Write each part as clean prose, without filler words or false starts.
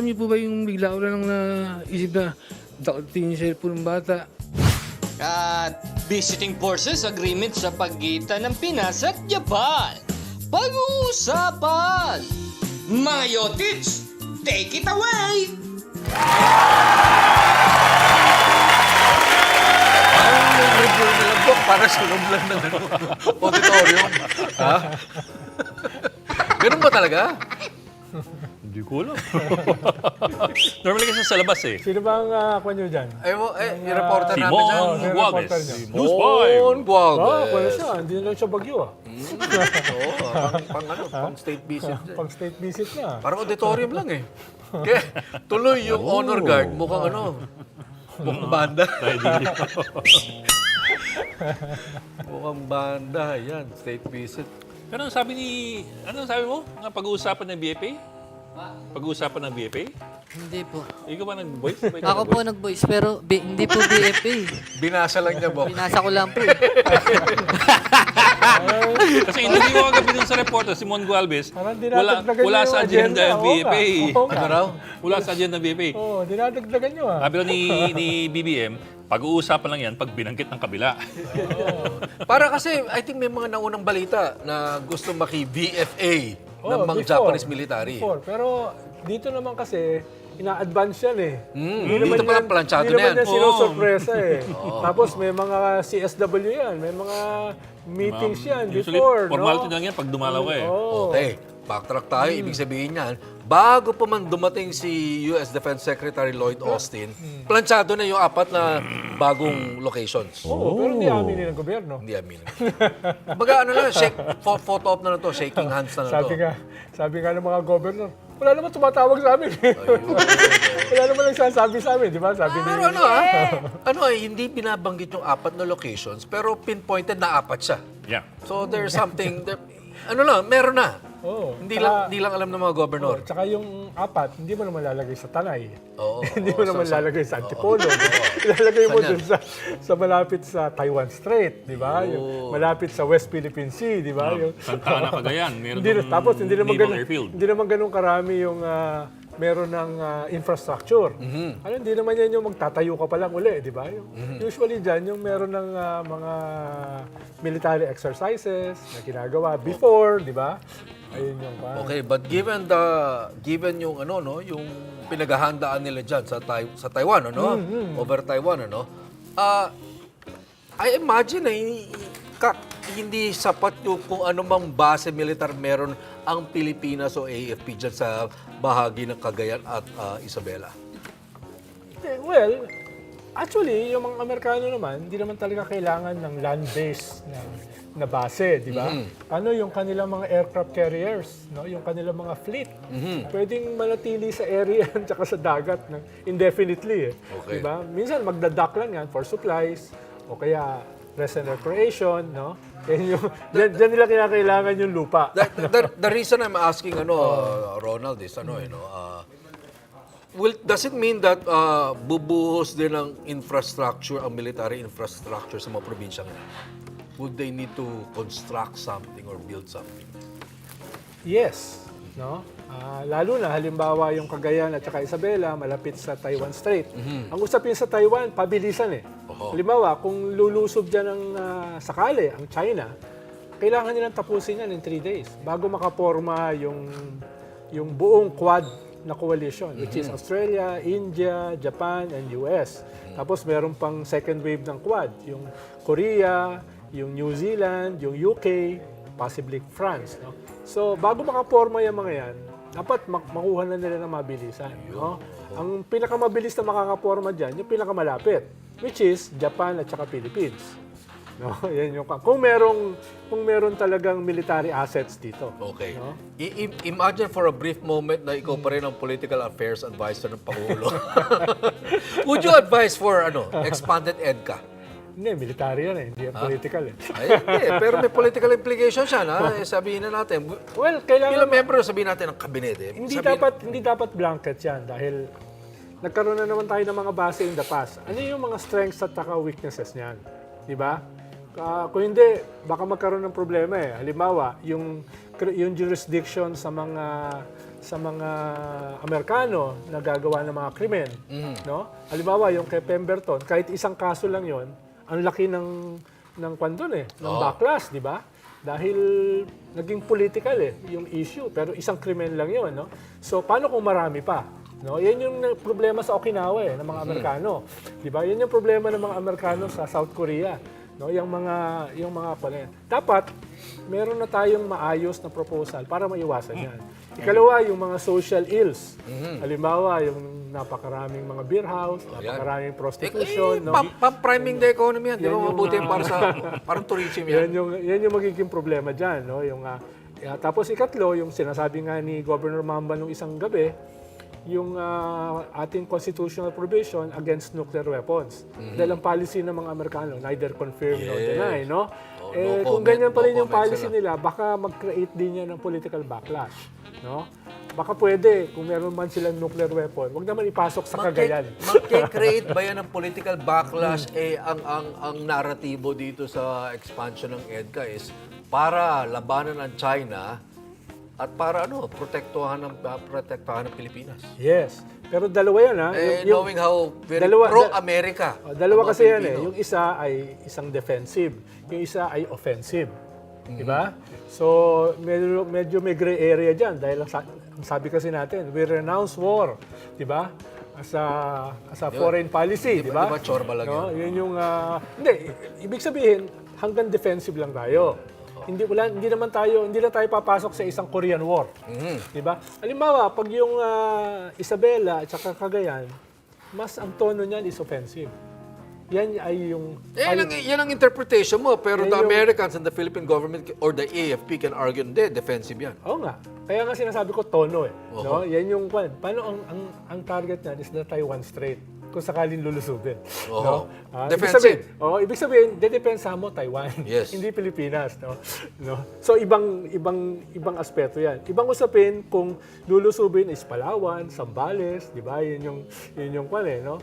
alam niyo po ba yung bigla ko lang naisip na dakotin yung cellphone ng bata. At visiting forces agreement sa pagitan ng Pinas at Japan. Pag-uusapan! Mga Yotits, take it away! Yung review nila book para sa loob lang ng auditorium. Ha? Ganun ba talaga? Hindi ko alam. Normally kasi sa labas eh. Sino ba ang ako nyo dyan? Yung reporter namin dyan. Simon yung Guaves. reporter niya. News 5. Simon Guaves. Wala siya. Hindi na lang siya bagyo Oo, pang state visit dyan. Pang state visit na. Parang auditorium lang eh. Kaya tuloy yung honor guard, mukhang mukhang banda. Mukhang banda, yan, state visit. Pero ano sabi mo? Nga pag-uusapan ng BFA? Pag-uusapan ng BFA? Hindi po. Ikaw ba nag-voice? Ako po nag-voice, pero hindi po BFA. Binasa lang niya, Bok. Pinasa ko lang po eh. Kasi hindi mo kagabi dun sa reporter, Simon Gualvez, Parang dinadagdagan wala niyo sa yung agenda ng agenda. BFA. Oo nga. Ano raw? Wala sa agenda ng BFA. Oo, dinadagdagan nyo Sabi ko ni BBM, pag-uusapan lang yan pag binanggit ng kabila. Para kasi, I think may mga naunang balita na gusto maki-VFA ng mga before. Japanese military. Pero dito naman kasi, ina-advance yan eh. Dito pala planchado Hindi na yan. naman yan sinusurpresa eh. Tapos may mga CSW yan, may mga meetings yan Usually, before. formality lang yan pag dumalaw ka eh. Okay, backtrack tayo. Ibig sabihin niyan, bago pa man dumating si US Defense Secretary Lloyd Austin, planchado na yung 4 na bagong locations. Oo, pero hindi aminin ng gobyerno. Hindi amin. Baga ano lang, photo op na to, shaking hands na to. Sabi nga ng mga governor, wala naman tumatawag sa amin. Wala naman nagsasabi sa amin, di ba? Sabi ni... Pero hindi binabanggit yung 4 na locations, pero pinpointed na 4 siya. Yeah. So there's something, meron na. Oo. Hindi lang alam ng mga governor. Tsaka yung 4, hindi mo naman lalagay sa Tanay. Oo. Hindi mo naman lalagay sa Antipolo. Ilalagay mo dun sa malapit sa Taiwan Strait, di ba? Yung malapit sa West Philippine Sea, di ba? Yung Santa Ana, Cagayan. Meron tapos hindi naman naval airfield. hindi naman ganun karami yung meron ng infrastructure. Hindi naman yan yung magtatayo ka pa lang uli, di ba? Usually dyan, yung meron ng mga military exercises na ginagawa before, di ba? Ayun yung Okay, but given yung yung pinaghahandaan nila diyan sa Taiwan, over Taiwan, I imagine hindi sapat yung kung anumang base militar meron ang Pilipinas o AFP diyan sa bahagi ng Cagayan at Isabela. Well, actually, yung mga Amerikano naman, hindi naman talaga kailangan ng land-based na base, di ba? Yung kanilang mga aircraft carriers, no? Yung kanilang mga fleet. Pwedeng manatili sa area at saka sa dagat indefinitely. Okay. Di ba? Minsan magdadock lang yan for supplies o kaya rest and recreation, no? Diyan nila kinakailangan yung lupa. The reason I'm asking Ronald is does it mean that bubuhos din ng infrastructure, ang military infrastructure sa mga probinsyang yan? Would they need to construct something or build something? Yes, no? Lalo na halimbawa yung Cagayan at saka Isabela malapit sa Taiwan Strait. Ang usapin sa Taiwan, pabilisan eh. Halimbawa, kung lulusob diyan ng sakali ang China, kailangan nilang tapusin yan in 3 days bago makaporma yung buong Quad na coalition, which is Australia, India, Japan, and US. Tapos meron pang second wave ng Quad, yung Korea, yung New Zealand, yung UK, possibly France. No? So, bago makaporma yung mga yan, dapat makuha na nila ng mabilisan. No? Ang pinakamabilis na makakaporma dyan, yung pinakamalapit, which is Japan at saka Philippines. No? Yan yung, kung meron talagang military assets dito. Okay. No? Imagine for a brief moment na ikaw pa rin ang political affairs advisor ng Pangulo. Would you advise for expanded EDCA? Hindi, military yan eh. Hindi yan political eh. Ay, hindi. Pero may political implications yan, ha? Sabihin na natin. Well, kailangan... Bilang member, sabihin natin ng kabinete. Hindi dapat blanket yan dahil nagkaroon na naman tayo ng mga base in the past. Ano yung mga strengths at saka weaknesses niyan? Di ba? Kung hindi, baka magkaroon ng problema eh. Halimbawa, yung jurisdiction sa mga sa mga Amerikano na gagawa ng mga krimen, no? Halimbawa, yung kay Pemberton, kahit isang kaso lang 'yon, ang laki ng kwandon ng backlash, di ba? Dahil naging political yung issue, pero isang krimen lang 'yon, no? So paano kung marami pa? No? Yan yung problema sa Okinawa ng mga Amerikano. Di ba? Yan yung problema ng mga Amerikano sa South Korea. No, yung mga pala. Dapat meron na tayong maayos na proposal para maiwasan 'yan. Ikalawa, yung mga social ills. Halimbawa, yung napakaraming mga beer house, napakaraming prostitution, no. Priming the economy yan. Di ba mabuti yung para sa parang tourism yan. Yan yung magiging problema diyan, no. Yung tapos ikatlo, yung sinasabi nga ni Governor Mamba nung isang gabi, yung ating constitutional provision against nuclear weapons. Dahil ang policy ng mga Amerikano, neither confirm nor deny, no? No kung comment, ganyan pa rin no yung comment policy sila. nila, baka mag-create din yan ng political backlash, no? Baka pwede, kung meron man silang nuclear weapon, wag naman ipasok sa Cagayan. Mag-create ba yan ng political backlash? Ang naratibo dito sa expansion ng EDCA is para labanan ng China at para protektahan ng Pilipinas. Yes. Pero dalawa yan, ha? Knowing how very pro-America. Dalawa ang mga kasi yan, Pilipino. Yung isa ay isang defensive, yung isa ay offensive. Di ba? So, medyo may gray area dyan dahil ang sabi kasi natin, we renounce war. Di ba? As a foreign policy, di ba? Di ba chorba lang no? yun? Yun yung, hindi, ibig sabihin, hanggang defensive lang tayo. Hindi na tayo papasok sa isang Korean War. Di ba? Halimbawa, pag yung Isabela at saka Cagayan, mas ang tono niyan is offensive. Yan ay yung... Yan ang interpretation mo, pero Yan the yung- Americans and the Philippine government or the AFP can argue, hindi, defensive yan. Oo nga. Kaya nga sinasabi ko tono no? Yan yung paano ang target niyan is the Taiwan Strait kung sakaling lulusubin. No? Defensive. Ibig sabihin, dedepensa mo Taiwan, Yes. hindi Pilipinas. No? So ibang aspeto yan. Ibang usapin kung lulusubin is Palawan, Zambales, di ba? Yun yung no?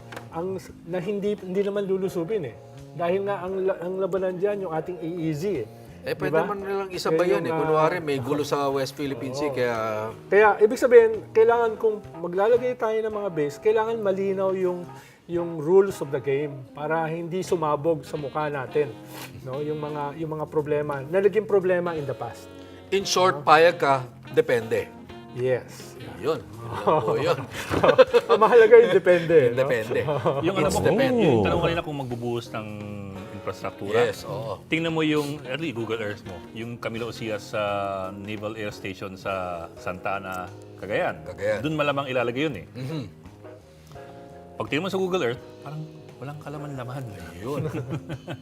Na hindi naman lulusubin Dahil nga ang labanan diyan yung ating AEZ Pwede Diba? naman nilang isabayan Kunwari, may gulo sa West Philippine Sea, Kaya, ibig sabihin, kailangan kung maglalagay tayo ng mga base, kailangan malinaw yung rules of the game para hindi sumabog sa mukha natin, no? Yung mga problema, na naging problema in the past. in short, payag ka, depende. Yes. Yun. Yun. Ang mahalaga yung depende. no? Depende. Yung ano It's mo, depende. yung tanong kanina kung magbubuhos ng infrastruktura. Yes, oo. Tingnan mo yung early Google Earth mo, yung Camilo Ocias sa Naval Air Station sa Santa Ana, Cagayan. Cagayan. Doon malamang ilalagay yun Pag tingnan mo sa Google Earth, parang walang kalaman-laman. Yun.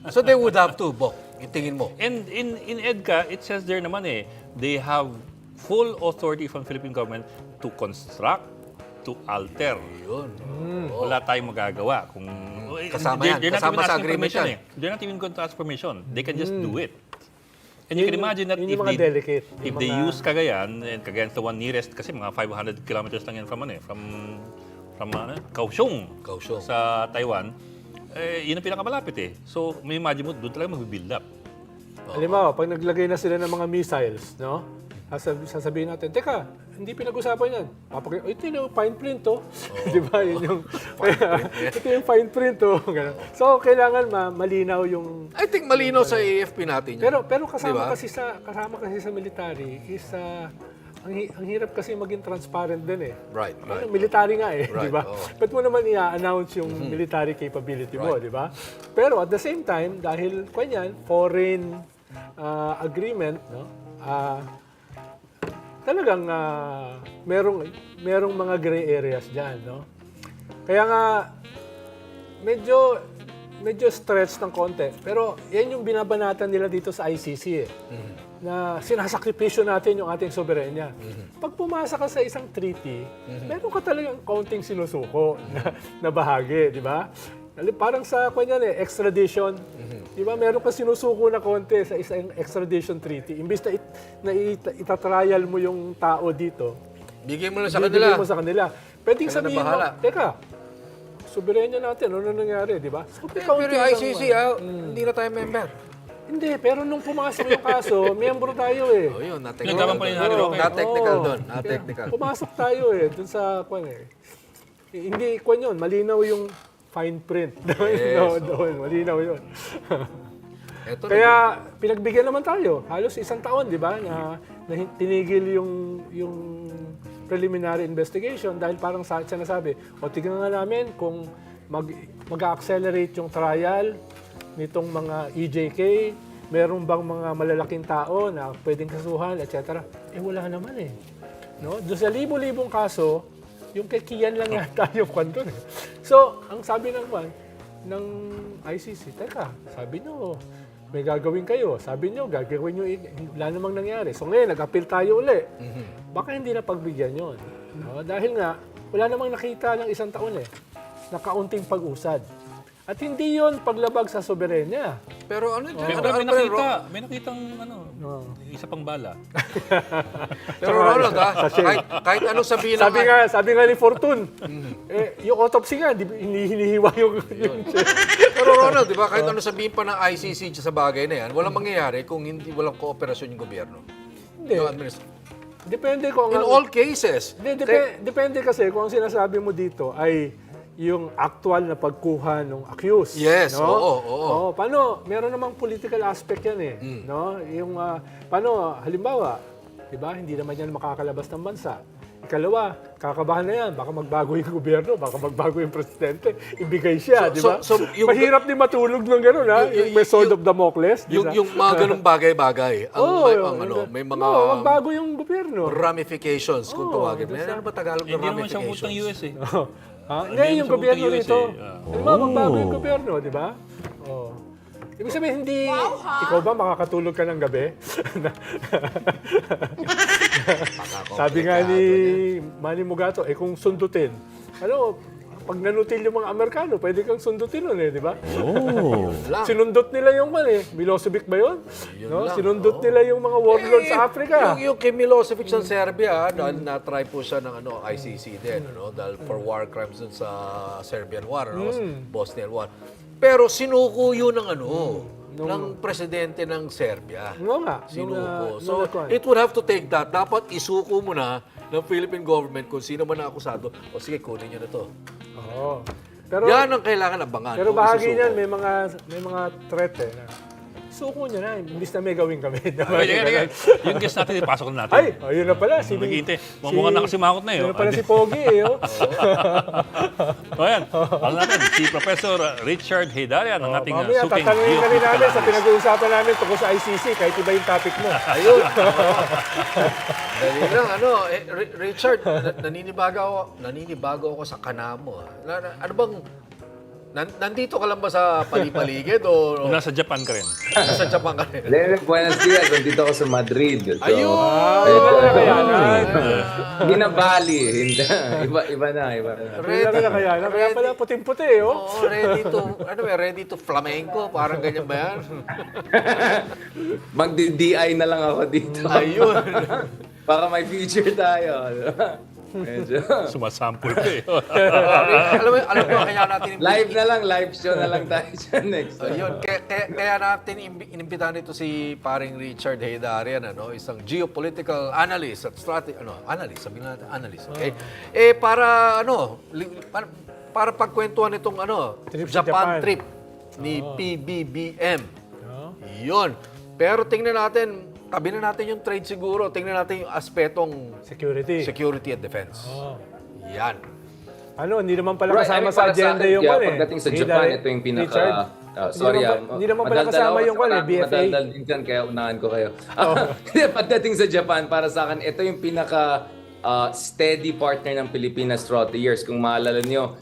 So they would have to, Bok, yung tingin mo. And in EDCA, it says there naman they have full authority from Philippine government to construct, to alter. Yun. Wala tayong magagawa. Kung, Kasama yan. they're not Kasama even sa asking agreement permission yan. They're not even going to ask permission. They can just do it. And you can imagine that yun if yung mga delicate. if Yung they mga- use Cagayan, and Cagayan's the one nearest, kasi mga 500 kilometers lang yan from Kaohsiung Kaohsiung. sa Taiwan, yun ang pinakamalapit So, may imagine mo, doon talaga mag-build up. Halimbawa, pag naglagay na sila ng mga missiles, no? Sasabihin natin, teka, hindi pinag-usapan yan. Ito yung fine print, Di ba? Yun yung, ito yung fine print, Ganun. So, kailangan malinaw yung... I think malinaw sa AFP natin yan. Pero kasama Diba? kasi sa military is ang hirap kasi maging transparent din Right. Military nga di Right, ba? oo. Ba't mo naman i-announce yung military capability mo, di ba? Pero at the same time, dahil foreign agreement, talagang merong mga gray areas diyan, Kaya nga medyo stretch ng konti. Pero yan yung binabanatan nila dito sa ICC na sinasakripisyo natin yung ating soberenya. Pag pumasa ka sa isang treaty, meron ka talagang kaunting sinusuko na bahagi, di ba? Parang sa extradition, di ba? Meron ka sinusuko na konti sa isang extradition treaty. Imbis na itatrial mo yung tao dito, Bigay mo lang sa bibigay kanila. mo sa kanila. Pwedeng Sila na sabihin mo, bahala. teka, soberenya natin, ano nangyari, di ba? So, Pero kaunti yung lang ICC, hindi na tayo member. Hindi, pero nung pumasok yung kaso, miyembro tayo eh. Oh, yun, Pinaglaban pa ni Harry Roque. Na-technical Oo. doon. Na-technical. Pumasok tayo eh, dun sa, hindi, yun, malinaw yung fine print. Doon, malinaw yun. Eto, Kaya pinagbigyan naman tayo. Halos isang taon, di ba, na tinigil yung preliminary investigation dahil parang siya nasabi, tignan nga namin kung mag-accelerate yung trial nitong mga EJK, meron bang mga malalaking tao na pwedeng kasuhan, etc. Wala naman eh. No? Doon sa libo-libong kaso, yung kay Kian lang yata yung kwanto eh. So, ang sabi ng ICC, teka, sabi nyo, may gagawin kayo. Sabi nyo, gagawin nyo, wala namang nangyari. So ngayon, nag-appeal tayo uli. Baka hindi na pagbigyan yun. No? Dahil nga, wala namang nakita ng isang taon eh, na kaunting pag-usad. At hindi yun paglabag sa soberenya. pero ano dyan? Pero may nakitang isa pang bala. Pero Ronald, kahit ano sabihin ng... Sabi nga ni Fortun, yung autopsy nga, hinihiwa yung Pero Ronald, di ba, kahit ano sabihin pa ng ICC sa bagay na yan, walang mangyayari kung walang kooperasyon yung gobyerno. Hindi. Yung administration. Depende kung... In all cases. Depende kasi kung ang sinasabi mo dito ay yung actual na pagkuha ng accused. Yes, no? oo. Paano? Meron namang political aspect yan eh. No? Yung, paano, halimbawa, di ba, hindi naman yan makakalabas ng bansa. Ikalawa, kakabahan na yan. Baka magbago yung gobyerno, baka magbago yung presidente. Ibigay siya, di ba? Mahirap din matulog ng gano'n, ha? Yung may sword of Damocles. Yung mga ganung bagay-bagay. May mga... magbago yung gobyerno. ramifications, kung tawagin. Ano ba Tagalog na Hindi naman siyang ramifications? utang US eh. Ngayon yung sa gobyerno buong rito. USA. Di ba, magbago yung gobyerno, di ba? Ibig sabihin, hindi... Ikaw ba makakatulog ka ng gabi? Sabi nga ni Manny Mugato, kung sundutin, pag nanutil yung mga Amerikano, pwede kang sundutin nun di ba? Sinundot nila yung Milosevic ba yun? No? Sinundot nila yung mga warlords sa Africa. Yung kay Milosevic sa Serbia, dahil na-try po siya ng ICC din, dahil for war crimes dun sa Serbian War, Bosnian War. Pero sinuko yun ng ng presidente ng Serbia. Nga. Sinuko. So, it would have to take that. Dapat isuko mo na ng Philippine government kung sino man na akusado. O sige, kunin nyo na to. Pero, yan ang kailangan abangan. Pero bahagi niyan, may mga threat suko niya na, imbis na may gawin kami. Yung guest natin, ipasok na natin. Ayun na pala. Naghihintay. Mukhang nakasimangot na Yun na pala si Pogi O yan, alam natin, si Professor Richard Heydarian, ang ating Mamaya, suking tatanungin ka rin namin sa geopolitical pinag-uusapan namin tungkol sa ICC, kahit iba yung topic mo. Ayun. Dali lang, Richard, naninibago ako sa kanamo. Ano bang, nandito ka lang ba sa palipaligid o Nasa Japan ka rin. nasa Japan ka rin? Buenos dias, nandito ako sa Madrid. So, Ayun! Hindi na Bali. Iba na. Ready na kaya. Kaya pala puting-puti, Oo, ready to flamenco. Parang ganyan ba yan? Mag-DI na lang ako dito. Ayun. Baka may future tayo. Medyo. Sumasample ka eh. alam mo, kaya natin... Live show na lang tayo dyan next time. Ayun, kaya natin inimbitahan nito si paring Richard Heydarian, isang geopolitical analyst at sabihin natin analyst, okay? Para pagkwentuhan itong Trip sa Japan Japan. trip ni PBBM. Yun. Pero tingnan natin, tabi na natin yung trade siguro, tingnan natin yung aspetong security at defense. Yan. Hindi naman pala Right, kasama para sa agenda akin, yung pagdating sa Japan, ito yung pinaka... Hindi naman pala kasama yung BFA. Madaldal din dyan, kaya unahan ko kayo. Pagdating sa Japan, para sa akin, ito yung pinaka steady partner ng Pilipinas throughout the years. Kung maalala nyo,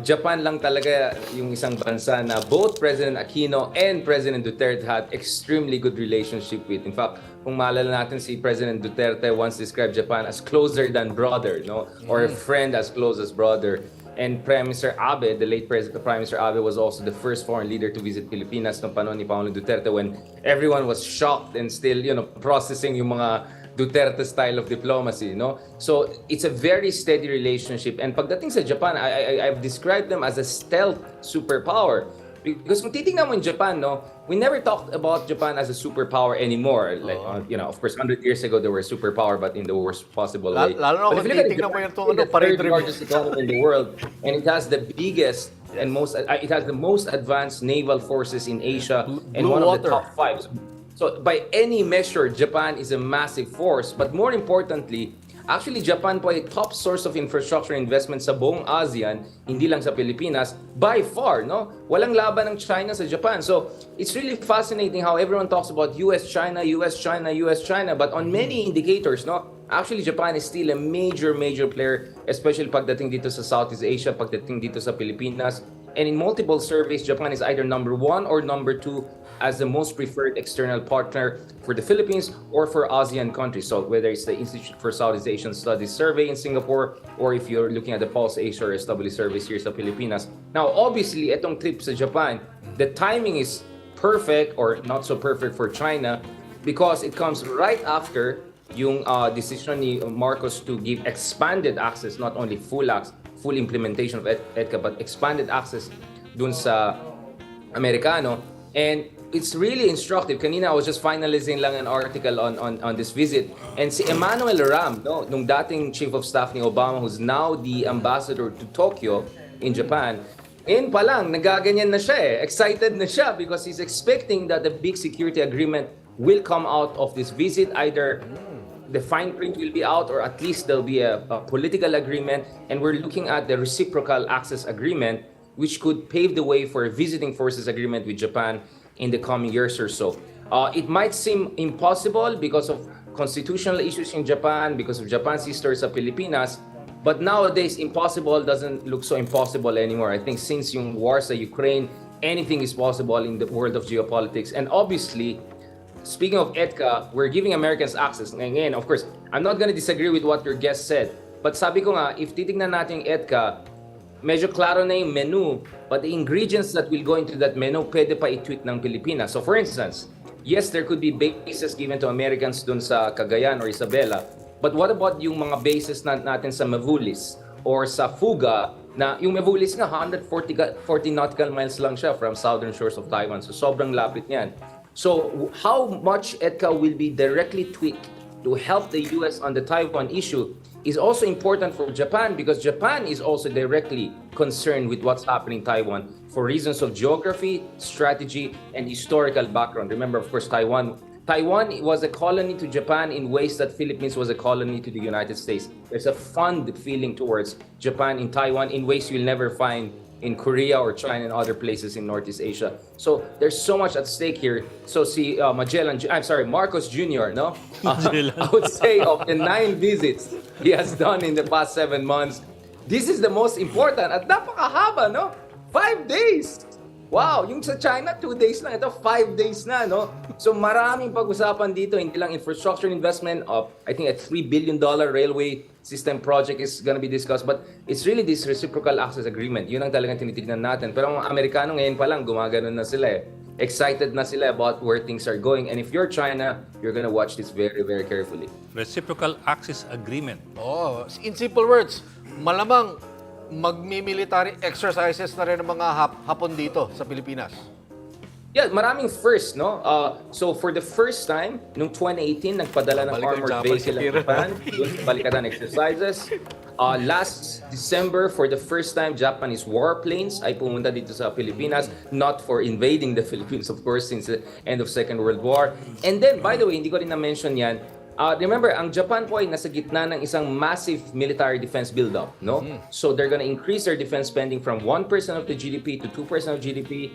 Japan lang talaga yung isang bansa na both President Aquino and President Duterte had extremely good relationship with. In fact, kung maalala natin, si President Duterte once described Japan as closer than brother, or a friend as close as brother. And Prime Minister Abe, the late Prime Minister Abe, was also the first foreign leader to visit Pilipinas noong panahon ni Pangulong Duterte when everyone was shocked and still, processing yung mga Duterte style of diplomacy, So it's a very steady relationship. And pagdating sa Japan, I've described them as a stealth superpower. Because kung titingnan mo in Japan, no, we never talked about Japan as a superpower anymore. Like, of course, 100 years ago, they were a superpower, but in the worst possible way. Lalo na But kung if you look at titingnan mo Japan, yung it's the parade third review. largest economy in the world, and it has the biggest and it has the most advanced naval forces in Asia and Blue one of the water. top 5. So by any measure, Japan is a massive force. But more importantly, actually Japan po ay top source of infrastructure investment sa buong ASEAN, hindi lang sa Pilipinas, by far, no? Walang laban ng China sa Japan. So it's really fascinating how everyone talks about US, China, US, China, US, China, but on many indicators, no? Actually, Japan is still a major player, especially pagdating dito sa Southeast Asia, pagdating dito sa Pilipinas. And in multiple surveys, Japan is either number 1 or number 2 as the most preferred external partner for the Philippines or for ASEAN countries. So whether it's the Institute for Southeast Asian Studies survey in Singapore, or if you're looking at the Pulse Asia or SW surveys here sa Pilipinas. Now, obviously, itong trip sa Japan, the timing is perfect or not so perfect for China because it comes right after yung decision ni Marcos to give expanded access, not only full implementation of EDCA, but expanded access dun sa Amerikano. And it's really instructive. Kanina I was just finalizing lang an article on this visit. And si Emmanuel Ram, no, nung dating chief of staff ni Obama, who's now the ambassador to Tokyo in Japan, ngayon pa lang, nagaganyan na siya eh. Excited na siya because he's expecting that the big security agreement will come out of this visit. Either the fine print will be out or at least there'll be a political agreement. And we're looking at the reciprocal access agreement, which could pave the way for a visiting forces agreement with Japan in the coming years or so. It might seem impossible because of constitutional issues in Japan, because of Japan's history sa Pilipinas, but nowadays impossible doesn't look so impossible anymore. I think since yung war sa Ukraine, anything is possible in the world of geopolitics. And obviously, speaking of EDCA, we're giving Americans access. Ngayon, of course, I'm not gonna disagree with what your guest said, but sabi ko nga, if titignan natin yung EDCA, medyo klaro na yung menu, but the ingredients that will go into that menu, pwede pa i-tweak ng Pilipinas. So for instance, yes, there could be bases given to Americans dun sa Cagayan or Isabela, but what about yung mga bases natin sa Mavulis or sa Fuga, na yung Mavulis nga, 140 nautical miles lang siya from southern shores of Taiwan. So sobrang lapit niyan. So how much EDCA will be directly tweaked to help the US on the Taiwan issue is also important for Japan because Japan is also directly concerned with what's happening in Taiwan for reasons of geography, strategy, and historical background. Remember, of course, Taiwan was a colony to Japan in ways that Philippines was a colony to the United States. There's a fond feeling towards Japan in Taiwan in ways you'll never find in Korea or China and other places in Northeast Asia. So there's so much at stake here. So si Marcos Jr., no? I would say of the 9 visits he has done in the past 7 months, this is the most important. At napakahaba, no? 5 days! Wow, yung sa China, 2 days lang. Ito, 5 days na, no? So maraming pag-usapan dito, hindi lang infrastructure investment of, I think, a $3 billion railway system project is gonna be discussed, but it's really this reciprocal access agreement. Yun ang talagang tinitignan natin. Pero ang Amerikano ngayon pa lang, gumaganon na sila eh. Excited na sila about where things are going. And if you're China, you're gonna watch this very, very carefully. Reciprocal access agreement. Oh, in simple words, malamang magmi-military exercises na rin ng mga Hapon dito sa Pilipinas. Yeah, maraming first, no? So for the first time, noong 2018, nagpadala ng Balik ang armored Japan vehicle si ng Kira. Japan. Doon sa Balikatan exercises. Last December, for the first time, Japanese warplanes ay pumunta dito sa Pilipinas, not for invading the Philippines, of course, since the end of Second World War. And then, by the way, hindi ko rin na-mention yan, remember, ang Japan po ay nasa gitna ng isang massive military defense build-up, no? So they're gonna increase their defense spending from 1% of the GDP to 2% of GDP.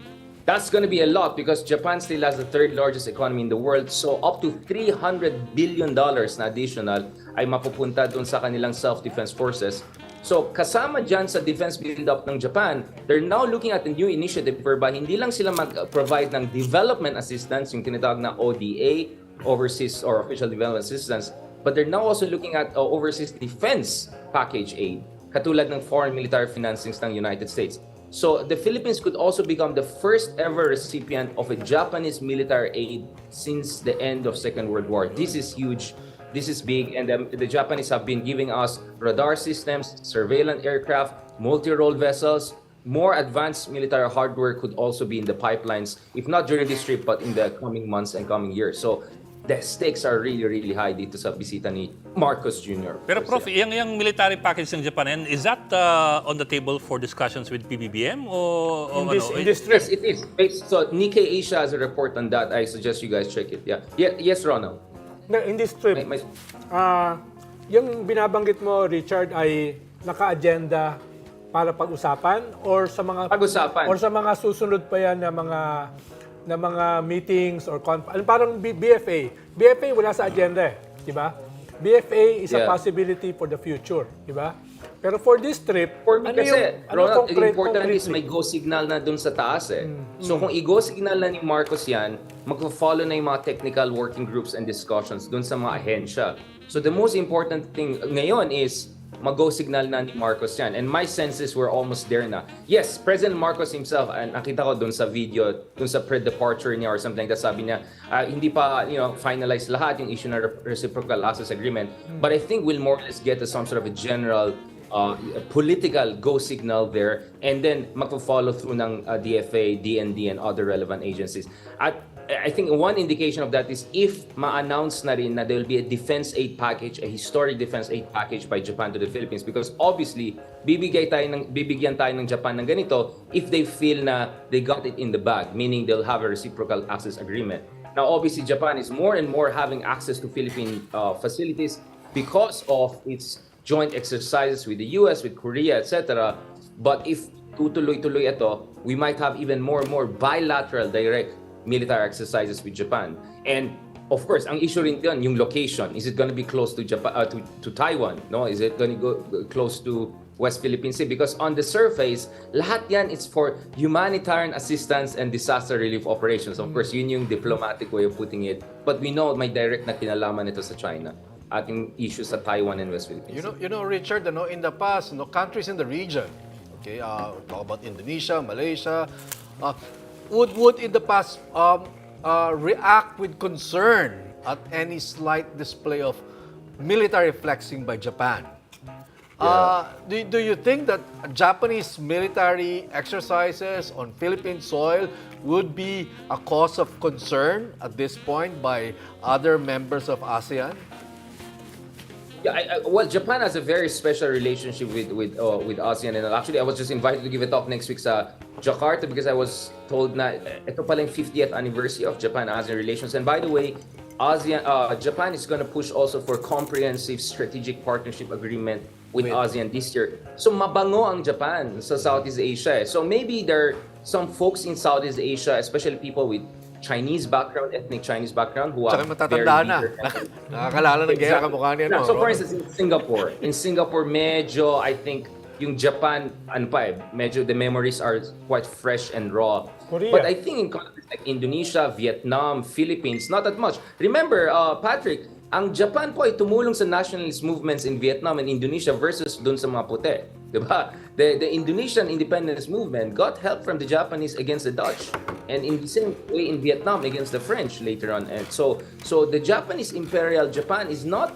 That's gonna be a lot because Japan still has the 3rd largest economy in the world. So up to $300 billion na additional ay mapupunta dun sa kanilang self-defense forces. So kasama dyan sa defense build-up ng Japan, they're now looking at a new initiative whereby hindi lang sila mag-provide ng development assistance, yung tinatawag na ODA, Overseas or Official Development Assistance, but they're now also looking at overseas defense package aid, katulad ng foreign military financings ng United States. So the Philippines could also become the first ever recipient of a Japanese military aid since the end of Second World War. This is huge. This is big, and the Japanese have been giving us radar systems, surveillance aircraft, multi-role vessels, more advanced military hardware could also be in the pipelines, if not during this trip, but in the coming months and coming years. So the stakes are really, really high dito sa bisita ni Marcos Jr. Pero Prof, yung military package ng Japan, is that on the table for discussions with PBBM? O In this trip. Yes, it is. So Nikkei Asia has a report on that. I suggest you guys check it. Yeah. Yes, Ronald. In this trip, yung binabanggit mo, Richard, ay naka-agenda para pag-usapan or sa mga Pag-usapan. or sa mga susunod pa yan na mga meetings or parang BFA. BFA wala sa agenda, di ba? BFA is a Yeah. possibility for the future, di ba? Pero for this trip, For me kasi, Ronald, important concretely? is may go signal na dun sa taas eh. So kung i-go signal na ni Marcos yan, magpo-follow na yung mga technical working groups and discussions dun sa mga ahensya. So the most important thing ngayon is mag-go signal na ni Marcos yan. And my senses we're almost there na. Yes, President Marcos himself, nakita ko dun sa video, dun sa pre-departure niya or something like that, sabi niya, hindi pa finalize lahat yung issue na reciprocal access agreement. But I think we'll more or less get to some sort of a general political go signal there, and then magpo-follow through ng DFA, DND, and other relevant agencies. At I think one indication of that is if ma-announce na rin na there will be a defense aid package, a historic defense aid package by Japan to the Philippines, because obviously bibigyan tayo ng Japan ng ganito if they feel na they got it in the bag, meaning they'll have a reciprocal access agreement. Now obviously Japan is more and more having access to Philippine facilities because of its joint exercises with the US, with Korea, etc. But if tutuloy-tuloy ito, we might have even more and more bilateral direct military exercises with Japan. And of course, ang issue rin yun, yung location. Is it going to be close to Japan, to Taiwan? No, is it going to go close to West Philippine Sea? Because on the surface, lahat yan is for humanitarian assistance and disaster relief operations. Of course, yun yung diplomatic way of putting it. But we know may direct na kinalaman ito sa China. Ating issues sa Taiwan and West Philippine Sea. You know, Richard, in the past, countries in the region, okay, talk about Indonesia, Malaysia, would in the past react with concern at any slight display of military flexing by Japan. Do you think that Japanese military exercises on Philippine soil would be a cause of concern at this point by other members of ASEAN? Yeah, well, Japan has a very special relationship with ASEAN, and actually, I was just invited to give a talk next week sa Jakarta because I was told na ito pala yung 50th anniversary of Japan-ASEAN relations. And by the way, Japan is going to push also for comprehensive strategic partnership agreement with ASEAN this year. So mabango ang Japan sa Southeast Asia. So maybe there are some folks in Southeast Asia, especially people with Chinese background, ethnic Chinese background, who are matatanda very na. eager. Nakakalala ng gera kamukha niya, no? So for instance, in Singapore, medyo, I think, yung Japan, medyo the memories are quite fresh and raw. Korea. But I think in countries like Indonesia, Vietnam, Philippines, not that much. Remember, Patrick, ang Japan po ay tumulong sa nationalist movements in Vietnam and Indonesia versus dun sa mga puti. Diba? The Indonesian independence movement got help from the Japanese against the Dutch. And in the same way in Vietnam against the French later on. And so the Japanese Imperial Japan is not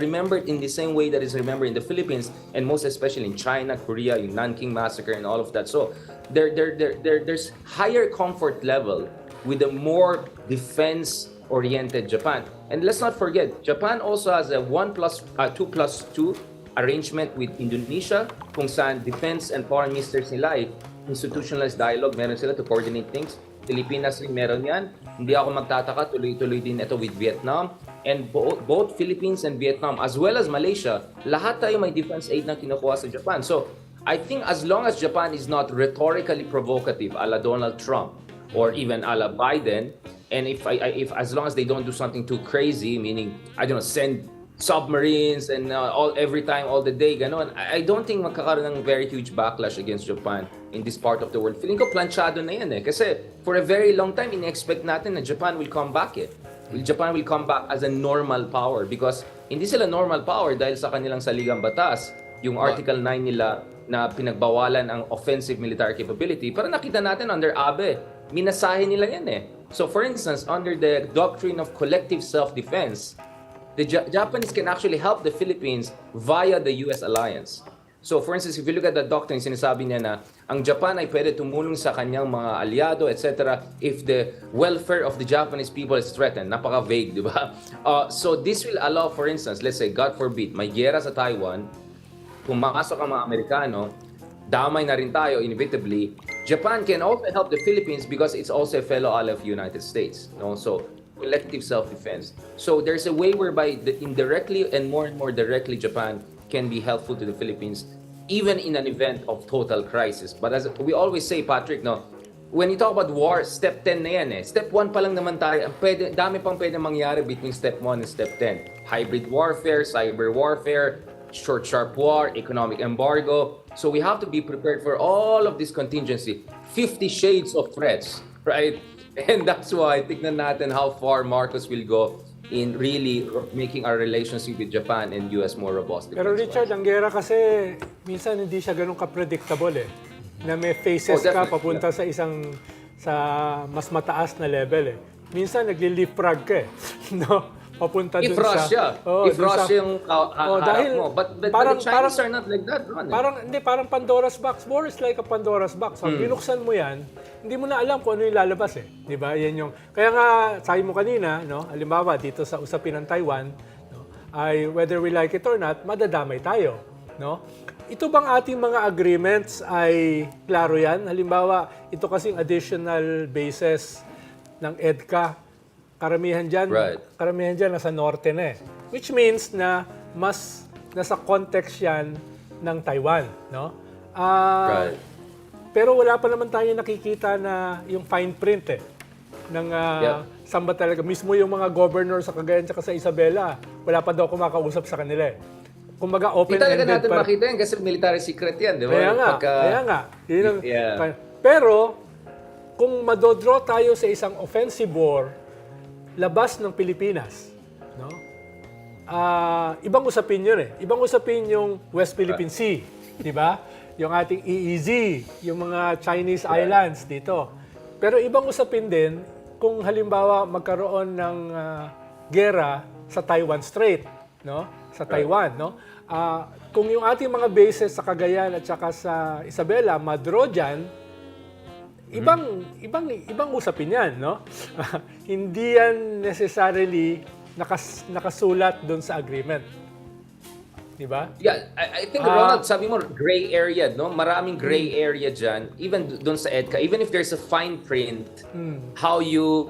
remembered in the same way that is remembered in the Philippines, and most especially in China, Korea, yung Nanking Massacre and all of that. So there's higher comfort level with a more defense-oriented Japan. And let's not forget, Japan also has a 2+2 arrangement with Indonesia, kung saan defense and foreign ministers nila ay institutionalized dialogue, meron sila to coordinate things. Pilipinas rin meron yan. Hindi ako magtataka, tuloy-tuloy din ito with Vietnam. And both Philippines and Vietnam, as well as Malaysia, lahat tayo may defense aid na kinukuha sa Japan. So, I think as long as Japan is not rhetorically provocative a la Donald Trump or even a la Biden, and if as long as they don't do something too crazy, meaning, I don't know, send submarines and every time, all the day, ganon. I don't think magkakaroon ng very huge backlash against Japan in this part of the world. Feeling ko planchado na yan eh. Kasi for a very long time, in-expect natin na Japan will come back eh. Japan will come back as a normal power because hindi sila normal power dahil sa kanilang saligang batas. Yung Article 9 nila na pinagbawalan ang offensive military capability. Pero nakita natin under Abe, minasahe nila yan eh. So for instance, under the doctrine of collective self-defense, the Japanese can actually help the Philippines via the US alliance. So for instance, if you look at the doctrine, sinasabi niya na ang Japan ay pwede tumulong sa kanyang mga aliado, etc. if the welfare of the Japanese people is threatened. Napaka-vague, di ba? So this will allow, for instance, let's say, God forbid, may giyera sa Taiwan, pumasok ang mga Amerikano, damay na rin tayo, inevitably. Japan can also help the Philippines because it's also a fellow ally of the United States. No? So, collective self-defense. So, there's a way whereby indirectly and more directly, Japan can be helpful to the Philippines, even in an event of total crisis. But as we always say, Patrick, no, when you talk about war, step 10 na yan eh. Step 1 pa lang naman tayo. Dami pang pwede mangyari between step 1 and step 10. Hybrid warfare, cyber warfare, short, sharp war, economic embargo. So we have to be prepared for all of this contingency. 50 shades of threats, right? And that's why tignan natin how far Marcos will go in really making our relationship with Japan and US more robust. Pero Richard, ang gera kasi, minsan hindi siya ganun ka-predictable eh. Na may phases ka definitely, papunta sa mas mataas na level eh. Minsan nagli-leapfrog ka eh. No? Papunta dun If sa... Russia, if Russia yung harap dahil mo. But the Chinese are not like that, Ron. Parang Pandora's box. War is like a Pandora's box. Pag binuksan mo yan, hindi mo na alam kung ano yung lalabas eh. Di ba? Yan yung... Kaya nga, sabi mo kanina, no? Halimbawa, dito sa usapin ng Taiwan, no? Ay whether we like it or not, madadamay tayo. No? Ito bang ating mga agreements ay klaro yan? Halimbawa, ito kasing additional bases ng EDCA. Karamihan dyan nasa norte na eh. Which means na mas nasa context yan ng Taiwan, no? Right. Pero wala pa naman tayo nakikita na yung fine print eh. Ng saan ba talaga. Mismo yung mga governor sa Cagayan at sa Isabela, wala pa daw kumakausap sa kanila eh. Kumbaga Hindi talaga open-ended natin pa. makita yan kasi military secret yan, di ba? Kaya nga. Pero, kung madodraw tayo sa isang offensive war, labas ng Pilipinas, no? Ibang usapin yun eh. Ibang usapin yung West Philippine Sea, di ba? Yung ating EEZ, yung mga Chinese islands dito. Pero ibang usapin din kung halimbawa magkaroon ng gera sa Taiwan Strait, no? Sa Taiwan, no? Kung yung ating mga bases sa Cagayan at saka sa Isabela, madro dyan, ibang usapin yan, no? Hindi yan necessarily nakasulat doon sa agreement. Di ba? Yeah, I think, Ronald, sabi mo, gray area, no? Maraming gray area dyan, even doon sa EDCA. Even if there's a fine print, how you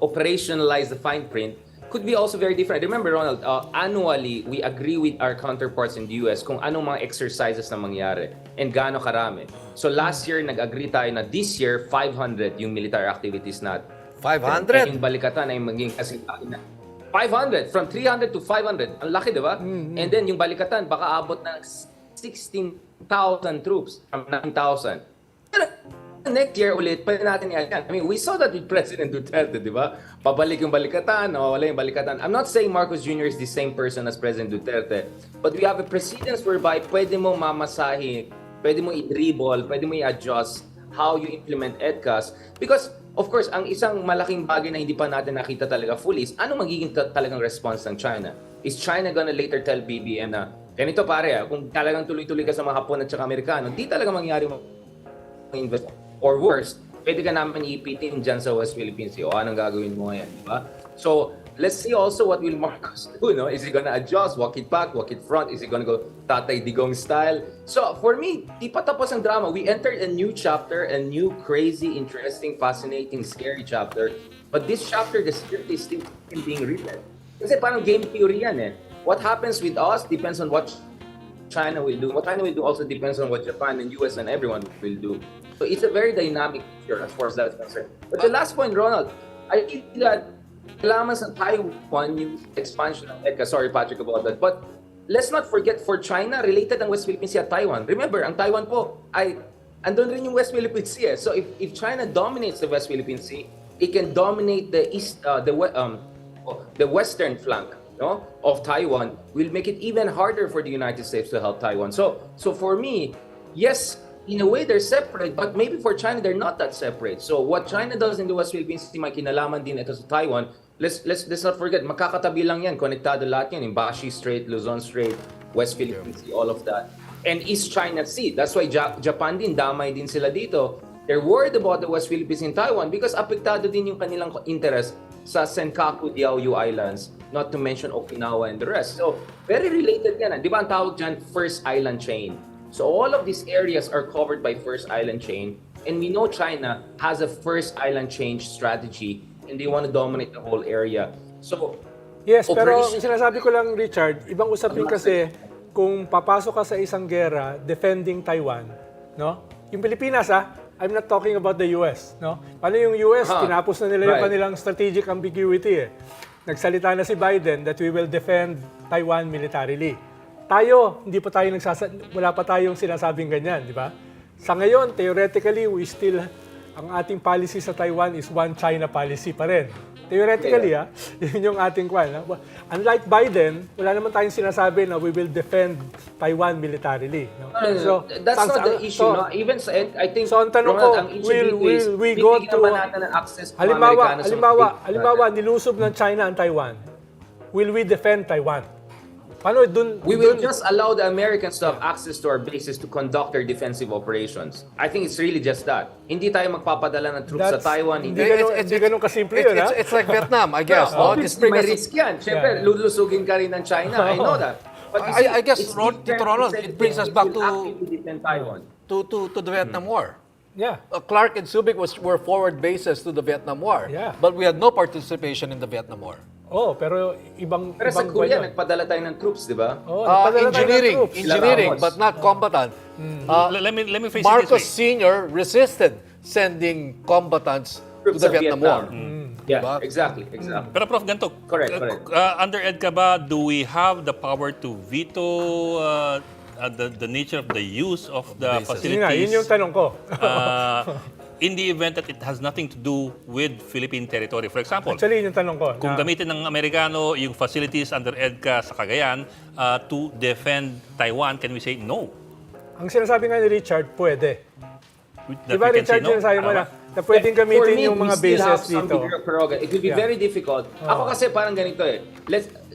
operationalize the fine print could be also very different. Remember, Ronald, annually, we agree with our counterparts in the US kung anong mga exercises na mangyari and gaano karami. So last year, nag-agree tayo na this year, 500 yung military activities natin. 500? And yung balikatan ay maging kasi 500, from 300 to 500. Ang laki, di ba? And then yung balikatan, baka abot ng 16,000 troops from 9,000. Next year ulit, pwede natin yan. I mean, we saw that with President Duterte, di ba? Pabalik yung balikatan, wala yung balikatan. I'm not saying Marcos Jr. is the same person as President Duterte, but we have a precedence whereby pwede mo mamasahe, pwede mo i-dribble, pwede mo i-adjust how you implement EDCAS. Because, of course, ang isang malaking bagay na hindi pa natin nakita talaga fully is ano magiging talagang response ng China? Is China gonna later tell BBM na, ganito pare, kung talagang tuloy-tuloy ka sa mga Hapon at saka Amerikano, di talaga mangyari mo invest. Or worse, pwede ka naman iipitin dyan sa West Philippine Sea. O anong gagawin mo ngayon, di ba? So, let's see also what will Marcos do, no? Is he gonna adjust, walk it back, walk it front? Is he gonna go Tatay Digong style? So, for me, di pa tapos ang drama. We entered a new chapter, a new crazy, interesting, fascinating, scary chapter. But this chapter, the script is still being written. Kasi parang game theory yan eh. What happens with us depends on what China will do. What China will do also depends on what Japan and US and everyone will do. So it's a very dynamic picture as far as that's concerned. But the last point, Ronald, I feel that kailangan sa Taiwan yung expansion ng EDCA. Sorry, Patrick, about that. But let's not forget, for China, related ang West Philippine Sea at Taiwan. Remember, ang Taiwan po ay andun rin yung West Philippine Sea. So if China dominates the West Philippine Sea, it can dominate the western flank, no, of Taiwan. Will make it even harder for the United States to help Taiwan. So for me, yes, in a way they're separate, but maybe for China they're not that separate. So what China does in the West Philippine Sea, may kinalaman din ito sa Taiwan. Let's not forget, makakatabi lang yan, konektado lahat yan, in Bashi Strait, Luzon Strait, West Philippine Sea, all of that. and East China Sea. That's why Japan din, damay din sila dito. They're worried about the West Philippines in Taiwan because apektado din yung kanilang interest sa Senkaku, Diaoyu Islands, not to mention Okinawa and the rest. So, very related yan. Di ba ang tawag dyan, first island chain? So, all of these areas are covered by first island chain. And we know China has a first island chain strategy and they want to dominate the whole area. So, Yes, pero operation- sinasabi ko lang, Richard, ibang usapin kasi kung papasok ka sa isang gera defending Taiwan, no? Yung Pilipinas, I'm not talking about the US, no? Paano yung US, tinapos na nila yung Right. kanilang strategic ambiguity, eh. Nagsalita na si Biden that we will defend Taiwan militarily. Tayo, hindi pa tayo wala pa tayong sinasabing ganyan, di ba? Sa ngayon, theoretically, ang ating policy sa Taiwan is one China policy pa rin. Theoretically, yun yung ating kwan. Unlike Biden, wala naman tayong sinasabi na we will defend Taiwan militarily. No? No. That's not the issue. No? Even sa, I think, So, ang tanong ko, Ronald, ang issue dito is, will we go bibigyan to... naman natin ng access to Amerikano sa Halimbawa, nilusob ng China ang Taiwan. Will we defend Taiwan? Paano dun? We will just allow the Americans to have access to our bases to conduct their defensive operations. I think it's really just that. Hindi tayo magpapadala ng troops sa Taiwan. Hindi ganun kasimple yun, ha? It's like Vietnam, I guess. no? This Obviously, brings may us- risk yan. Siyempre, lulusugin ka rin ng China. I know that. But you see, I guess, it's Tito Ronald, different it brings us to say back we will actively defend Taiwan. to the Vietnam War. Yeah. Clark and Subic were forward bases to the Vietnam War. Yeah. But we had no participation in the Vietnam War. Oh, pero ibang... Pero sa ibang Korea, kwan yun. nagpadala tayo ng troops, di ba? Oh, nagpadala tayo ng Engineering, troops. engineering, Ramos. but not combatant. Let me face Marcos it this way. Sr. resisted sending combatants to Troops the sa Vietnam War. Yeah, Diba? exactly. Pero Prof, ganito. Correct. Under EDCA ba, do we have the power to veto the nature of the use of the Yun nga, yun facilities yung tanong ko. in the event that it has nothing to do with Philippine territory? For example, Actually, yun yung tanong ko. kung na- gamitin ng Amerikano yung facilities under EDCA sa Cagayan to defend Taiwan, can we say no? Ang sinasabi nga ni Richard, pwede. Di That ba, we can say Richard, no? sinasabi mo Tama? na pwedeng For gamitin me, yung mga we still have bases some dito. degree of prerogative. It will be Yeah. very difficult. Ako kasi parang ganito eh.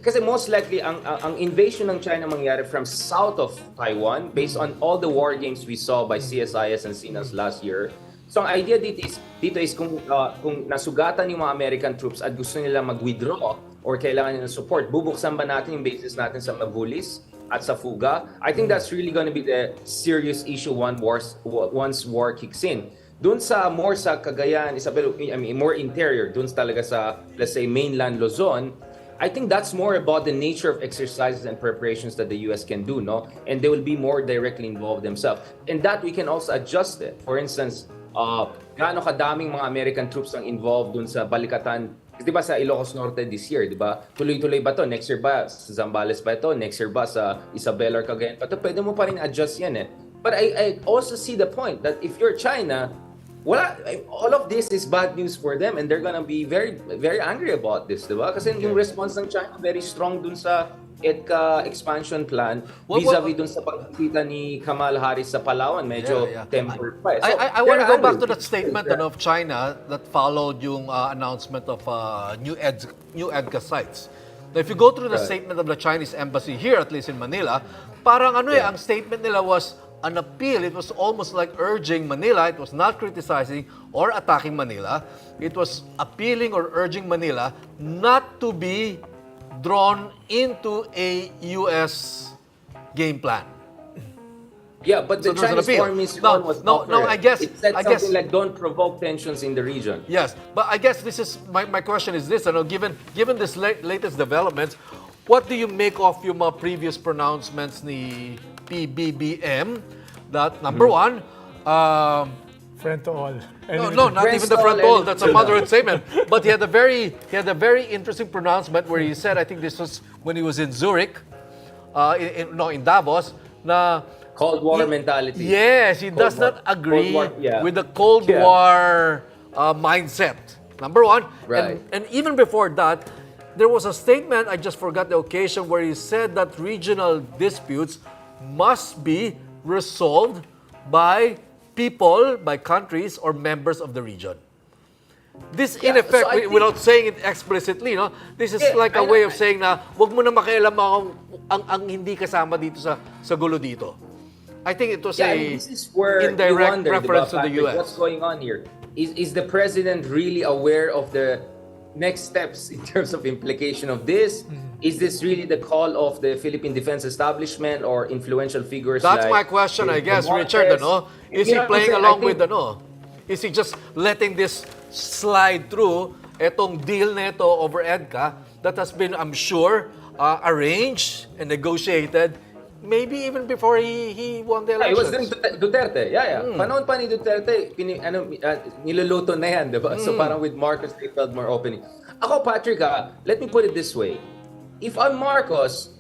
Kasi most likely, ang invasion ng China mangyari from south of Taiwan based on all the war games we saw by CSIS and CNAS last year. So ang idea dito is kung nasugatan yung mga American troops at gusto nila mag-withdraw or kailangan nila ng support, bubuksan ba natin yung bases natin sa Mabulis at sa Fuga? I think that's really going to be the serious issue once war kicks in. Doon more sa Cagayan, Isabel, more interior, doon talaga sa, let's say, mainland Luzon, I think that's more about the nature of exercises and preparations that the U.S. can do, no? And they will be more directly involved themselves. And that we can also adjust it. For instance, gaano kadaming mga American troops ang involved doon sa Balikatan. Kasi di ba sa Ilocos Norte this year, di ba? Tuloy-tuloy ba to? Next year ba sa Zambales ba ito? Next year ba sa Isabela or Cagayan? Pero pwede mo pa rin adjust yan eh. But I also see the point that if you're China, all of this is bad news for them and they're gonna be very very angry about this, di ba? Kasi yung response ng China very strong dun sa EDCA expansion plan vis-a-vis dun sa pagkikita ni Kamal Harris sa Palawan, medyo tempered pa. So, I want to go they're back to angry. that statement of China that followed yung announcement of new EDCA sites. Now, if you go through the statement of the Chinese embassy here, at least in Manila, parang ang statement nila was an appeal. It was almost like urging Manila. It was not criticizing or attacking Manila. It was appealing or urging Manila not to be drawn into a U.S. game plan. Yeah, but So the there's an Chinese appeal. foreign ministry No, was no, not no, correct. I guess- It said I something guess- like don't provoke tensions in the region. Yes, but I guess this is my question is this. Given this latest developments, what do you make of yung mga previous pronouncements ni PBBM that number one, Friend to all. no, not even the front door. That's a motherhood statement. But he had a very interesting pronouncement where he said, I think this was when he was in Zurich, in Davos, na Cold War mentality. yes, he does War. not agree Cold War, yeah. with the Cold Yeah. War mindset. Number one. Right. And even before that, there was a statement, I just forgot the occasion, where he said that regional disputes must be resolved by people, by countries, or members of the region. This, in Yeah, effect, so I think- without saying it explicitly, no, this is Yeah, like a I- way of saying na, wag mo na makialam ang hindi kasama dito sa gulo dito. I think it was Yeah, a I mean, this is where you indirect wonder, reference to diba, the Patrick, US. what's going on here? Is the president really aware of the next steps in terms of implication of this? Is this really the call of the Philippine defense establishment or influential figures? That's like my question, I guess, Montes? Richard. Ano? Is he You know, playing kasi I along think- with ano? Is he just letting this slide through etong deal neto over EDCA that has been, I'm sure, arranged and negotiated maybe even before he won the Yeah, it was elections? during Duterte. Yeah. Panahon pa ni Duterte, niluluto na yan, diba? So parang with Marcos, they felt more opening. Ako, Patrick, let me put it this way. If I'm Marcos,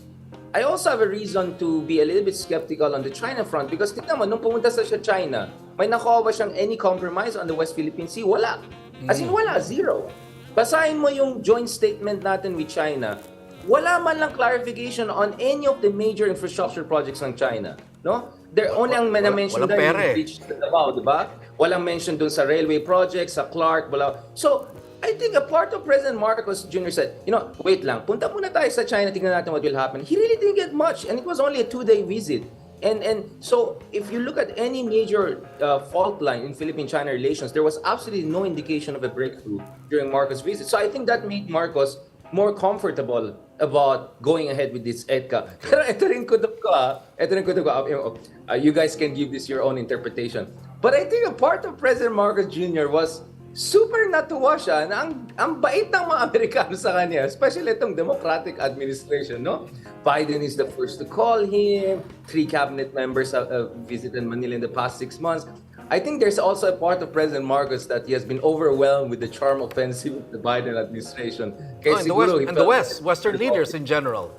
I also have a reason to be a little bit skeptical on the China front because tignan mo, nung pumunta sa China, may nakuha ba siyang any compromise on the West Philippine Sea? Wala. As in, wala. Zero. Basahin mo yung joint statement natin with China. Wala man lang clarification on any of the major infrastructure projects ng China. No? They're only ang mention walang doon pera yung beach sa Davao, di ba? Walang mention doon sa railway projects, sa Clark, wala. So, I think a part of President Marcos Jr. said, wait lang, punta muna tayo sa China, tingnan natin what will happen. He really didn't get much, and it was only a 2-day visit. And so, if you look at any major fault line in Philippine-China relations, there was absolutely no indication of a breakthrough during Marcos' visit. So I think that made Marcos more comfortable about going ahead with this EDCA. Pero ito rin kutob ko, you guys can give this your own interpretation. But I think a part of President Marcos Jr. was super natuwa siya na ang bait ng mga Amerikano sa kanya, especially itong Democratic administration, no? Biden is the first to call him. 3 cabinet members have visited Manila in the past 6 months. I think there's also a part of President Marcos that he has been overwhelmed with the charm offensive of the Biden administration. Kaya siguro he And the felt- Western leaders in general,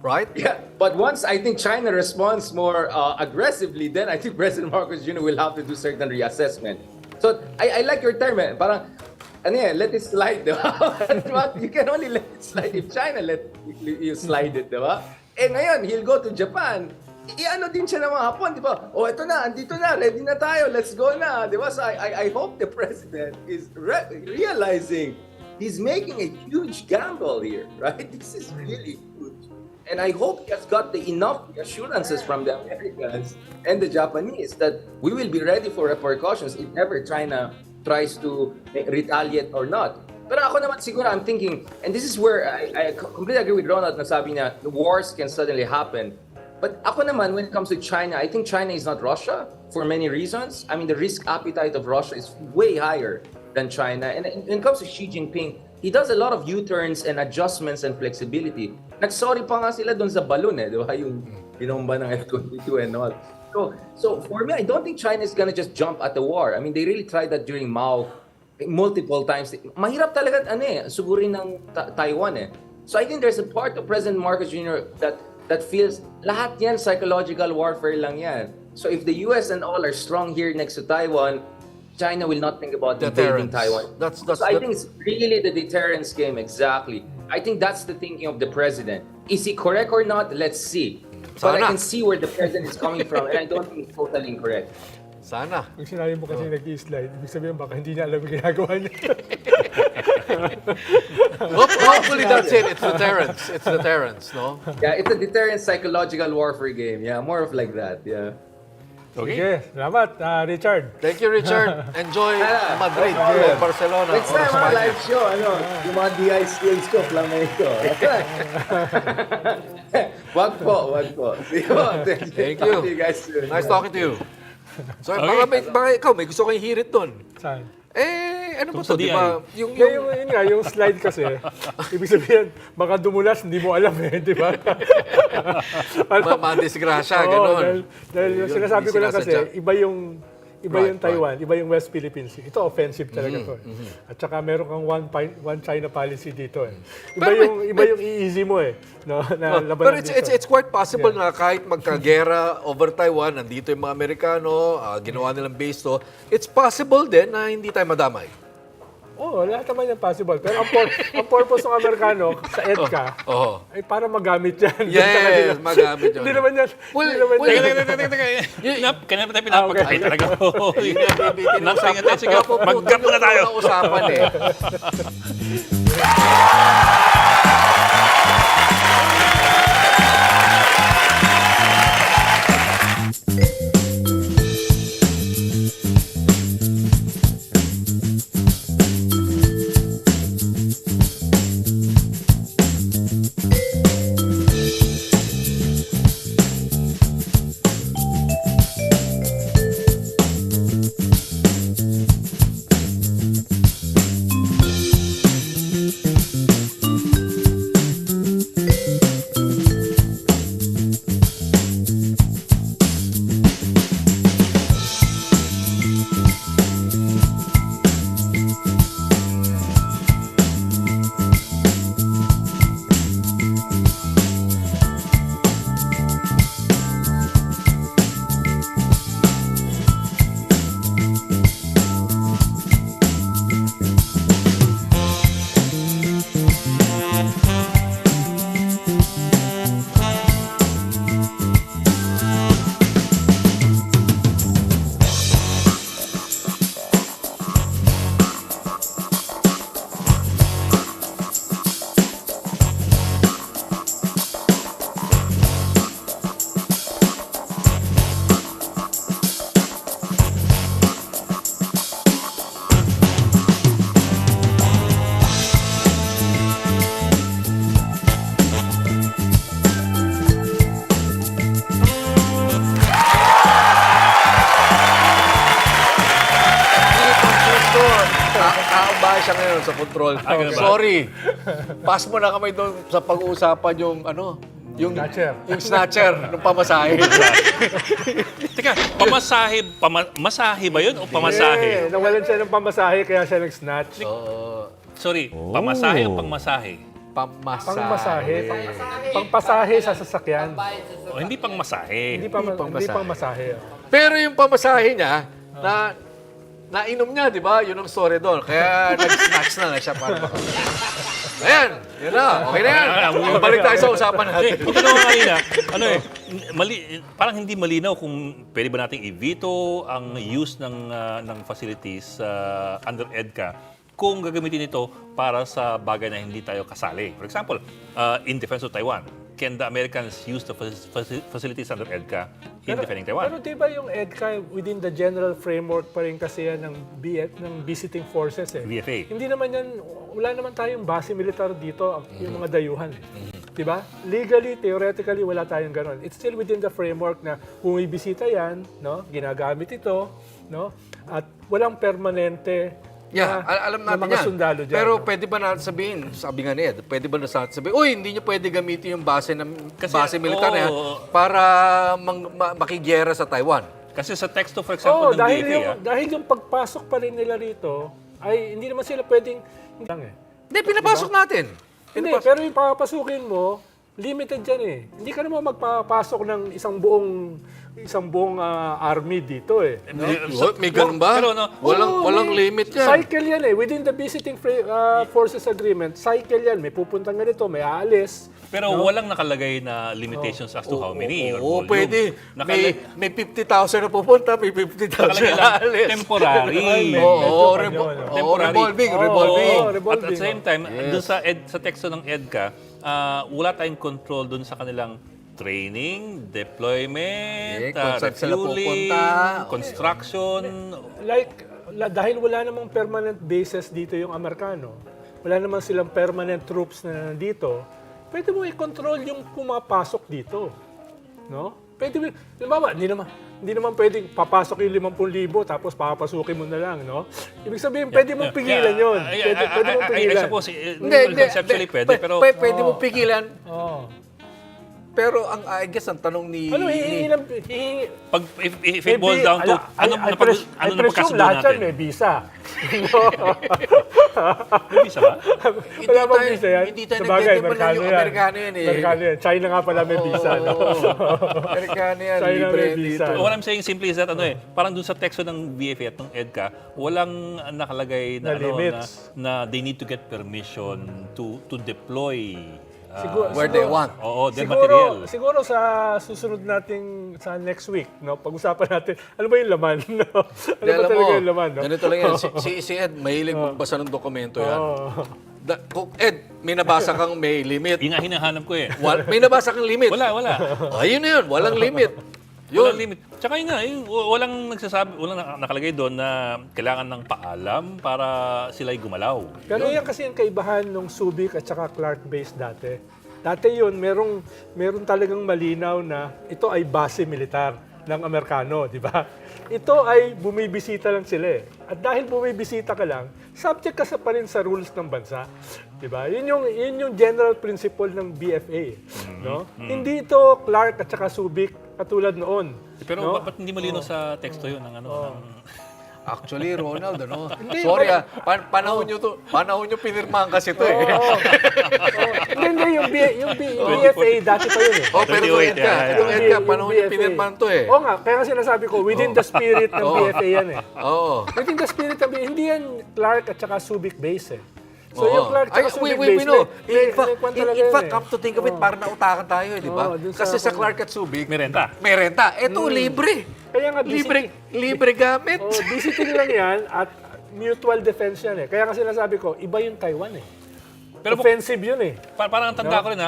right? Yeah, but once I think China responds more aggressively, then I think President Marcos Jr. will have to do certain reassessment. So I like your term, eh. Parang, let it slide, di ba? You can only let it slide if China let you slide it, di ba? Eh ngayon, he'll go to Japan. I-ano din siya ng mga Hapon, di ba? Oh, ito na, andito na, ready na tayo, let's go na, di ba? So I hope the president is realizing he's making a huge gamble here, right? This is really huge. And I hope he has got enough assurances from the Americans and the Japanese that we will be ready for repercussions if ever China tries to retaliate or not. Pero ako naman siguro, I'm thinking, and this is where I completely agree with Ronald na sabi niya, the wars can suddenly happen. But ako naman, when it comes to China, I think China is not Russia for many reasons. I mean, the risk appetite of Russia is way higher than China. And when it comes to Xi Jinping, he does a lot of U-turns and adjustments and flexibility. Nag-sorry pa nga sila doon sa balloon, di ba? Yung binomba ng F-22 and all. So for me, I don't think China is gonna just jump at the war. I mean, they really tried that during Mao multiple times. Mahirap talaga sugurin ng Taiwan eh. So I think there's a part of President Marcos Jr. that feels lahat yan psychological warfare lang yan. So if the US and all are strong here next to Taiwan, China will not think about invading Taiwan. So I think it's really the deterrence game, exactly. I think that's the thinking of the president. Is he correct or not? Let's see. But I can see where the president is coming from, and I don't think it's totally incorrect. Sana. Yung sinabi mo kasi nag-i-slide, ibig sabihin baka hindi niya alam yung ginagawa niya. Hopefully that's it. It's deterrence. It's deterrence, no? Yeah, it's a deterrence psychological warfare game. Yeah, more of like that. Yeah. Okay, salamat, Richard. Thank you, Richard. Enjoy Madrid, no problem. Barcelona. Next time, mga live show, yung mga DI skills ko, flamenco. Wag po. Thank you. Talk to you guys soon. Nice talking to you. So, baka ikaw, may gusto kang hirit doon. Saan? Ano ba Sa to? Di DI. ba? Yun nga, yung slide kasi, ibig sabihin, baka dumulas, hindi mo alam di ba? Madisgrasya, Oo, gano'n. dahil Yun, sinasabi ko lang kasi, sinasadya. iba yung Right, Taiwan, iba yung West Philippine Sea. Ito offensive talaga to. At saka meron kang one China policy dito. Iba yung i-easy mo no, na labanan Pero dito. it's quite possible na kahit magkagera over Taiwan, nandito yung mga Amerikano, ginawa nilang base to, it's possible din na hindi tayo madamay. Oo, lahat naman yan possible. Pero ang purpose ng Amerikano sa EDCA ay para magamit yan. Yes, magamit yun. Hindi naman yan. Kanina pa tayo pinapagkakita talaga. Sige, mag-gap muna tayo. Usapan eh. siya ngayon sa control. ganun ba? Sorry. Pass mo na kami doon sa pag-uusapan yung yung Snatcher. Yung snatcher ng pamasahe. Teka, masahe ba yun o pamasahe? Nawalan siya ng pamasahe kaya siya nag-snatch. Sorry, pamasahe o pangmasahe? Pangmasahe. Pangpasahe sa sasakyan. O hindi pangmasahe. Hindi pangmasahe. Pero yung pamasahe niya, nainom niya, di ba? Yun ang story doon. Kaya nag-snatch na siya para Ayan, yun na. Okay na yan. Balik tayo sa usapan natin. Kung tanong nga kanina, parang hindi malinaw kung pwede ba nating i-veto ang use ng facilities under EDCA kung gagamitin ito para sa bagay na hindi tayo kasali. For example, in defense of Taiwan, can the Americans use the facilities under EDCA in defending Taiwan? Pero di ba yung EDCA within the general framework pa rin kasi yan ng visiting forces eh. VFA. Hindi naman yan, wala naman tayong base militar dito, yung mga dayuhan. Di ba? Legally, theoretically, wala tayong ganon. It's still within the framework na kung ibisita yan, no, ginagamit ito, no, at walang permanente Yeah, alam natin mga yan. sundalo dyan. Pero no? pwede ba natin sabihin, sabi nga ni Ed, pwede ba natin sabihin, uy, hindi niyo pwede gamitin yung base militar na yan para makigyera sa Taiwan. Kasi sa teksto, for example, ng VFA, dahil yung pagpasok pa rin nila rito, ay hindi naman sila pwedeng... Hindi, pinapasok natin. Hindi, pero yung papasukin mo, limited yan eh. Hindi ka naman magpapasok ng isang buong army dito eh. May ganun ba? Pero Walang limit yan. Cycle yan eh. Within the visiting forces agreement, cycle yan. May pupuntang ganito, may aalis. pero walang nakalagay na limitations as to how many or Oo, volume. pwede. May 50,000 na pupunta, may 50,000 Nakalagay na lang, alis. temporary. Oo, Temporary. revolving. Revolving. At the same time, dun sa teksto ng EDCA, wala tayong control dun sa kanilang training, deployment, kung saan sila refueling, pupunta. construction. Dahil wala namang permanent bases dito yung Amerikano, wala namang silang permanent troops na nandito, pwede mo i-control yung pumapasok dito. No? Pwede mo, hindi naman pwedeng papasok yung 50,000 tapos papasukin mo na lang, no? Ibig sabihin, pwede mong pigilan yun. Pwede mong pigilan. I suppose, conceptually pwede, pero... Pwede mo pigilan. Oo. Pero I guess ang tanong ni... Ano, hihingi If it boils down to, ano na pagkasundo lahat yan natin? may visa. May visa ba? Wala bang visa yan? Hindi tayo Sabagay, nagtitimpan ng Amerikano yan eh. Amerikano yan. China nga pala may visa. No? Amerikano yan, China libre may yan visa. dito. What I'm saying simply is that parang dun sa teksto ng VFA at ng EDCA, walang nakalagay Na limits. na they need to get permission to deploy Where they want. Oo, their material. Siguro sa susunod nating sa next week, no, pag-usapan natin, ano ba yung laman? No? Ano ba talaga yung laman? No? Ganito lang yan. Si Ed, mahilig magbasa ng dokumento yan. Oh. Ed, may nabasa kang may limit. Yung nga hinahanap ko eh. May nabasa kang limit. Wala. Ayun na yun, walang limit. Walang limit. Tsaka yun nga, walang nakalagay doon na kailangan ng paalam para sila'y gumalaw. Pero yan kasi yung kaibahan ng Subic at saka Clark base dati. Dati yun, meron talagang malinaw na ito ay base militar ng Amerikano, di ba? Ito ay bumibisita lang sila eh. At dahil bumibisita ka lang, subject ka pa rin sa rules ng bansa. Di ba? Yun yung general principle ng BFA. No? Hindi ito Clark at saka Subic katulad noon. Pero no? ba't hindi malino sa teksto yun? Actually, Ronald, sorry panahon nyo pinirmahan kasi ito eh. Hindi, yung BFA dati pa yun eh. Pero itong EDCA, panahon nyo pinirmahan to eh. Oo nga, kaya sinasabi ko, within the spirit ng BFA yan eh. Oo. Within the spirit ng BFA, hindi yan Clark at saka Subic base eh. So yung Clark at saka Subic we base, know. may In talaga fact, yan come to think of it, parang nautakan tayo, di ba? dun sa Kasi sa Clark at Subic, May renta. may renta. Ito, libre. Kaya nga, Libre gamit. visiting lang yan at mutual defense yan eh. Kaya nga sinasabi ko, iba yung Taiwan eh. Pero Offensive yun eh. parang ang tanda ko rin